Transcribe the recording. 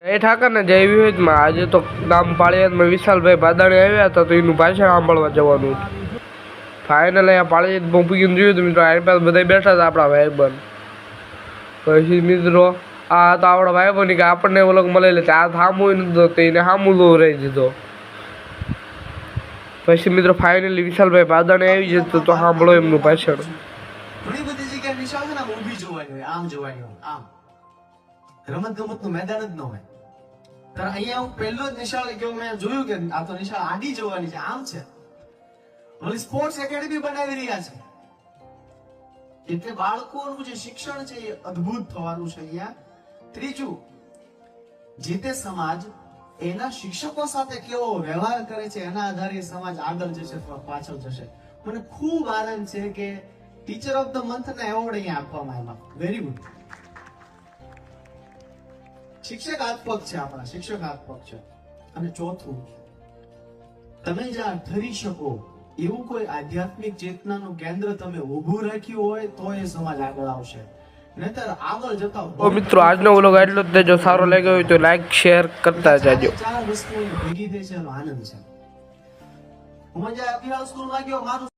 એ ઠાકરને જય વિવેકમાં આજે તો નામ પાળિયાદમાં વિશાલભાઈ ભાદાણી આવ્યા હતા તો એનું ભાષણ સાંભળવા જવાનું ફાઇનલ અહીંયા પાળિયાદ પહોંચીને જોયું તો મિત્રો આની પાસે બધા બેઠા હતા આપણા ભાઈબંધ પછી મિત્રો આ તો આપણા ભાઈબંધ કે આપણને ઓલો મળે આ સામું નતો એને સામું રહી દીધો પછી મિત્રો ફાઇનલી વિશાલભાઈ ભાદાણી આવી જતો તો સાંભળો એમનું ભાષણ ઘણી બધી જગ્યાએ નિશાળ છે ને ઊભી જોવાની હોય આમ જોવાની હોય આમ રમત ગમત નું મેદાન જ ન હોય ત્યારે અહીંયા હું પહેલો જ નિશાળ કે મેં જોયું કે આ તો નિશાળ આડી જોવાની છે આમ છે ઓલી સ્પોર્ટ્સ એકેડમી બનાવી રહ્યા છે એટલે બાળકોનું જે શિક્ષણ છે એ અદ્ભુત થવાનું છે અહીંયા ત્રીજું જે તે સમાજ એના શિક્ષકો સાથે કેવો વ્યવહાર કરે છે એના આધારે સમાજ આગળ જશે અથવા પાછળ જશે મને ખૂબ આનંદ છે કે ટીચર ઓફ ધ મંથ ના એવોર્ડ અહીંયા આપવામાં આવ્યા વેરી ગુડ શિક્ષક આત્મક છે આપણા શિક્ષક આત્મક છે અને ચોથું તમે જ્યાં ઠરી શકો એવું કોઈ આધ્યાત્મિક ચેતનાનું કેન્દ્ર તમે ઊભું રાખ્યું હોય તો એ સમાજ આગળ આવશે નહીતર આગળ જતા મિત્રો આજનો વ્લોગ એટલો જ જો સારો લાગ્યો હોય તો લાઈક શેર કરતા જાજો ચાર વસ્તુઓ ભેગી થઈ છે એનો આનંદ છે હું મજા અભિયાન સ્કૂલ માં ગયો મારું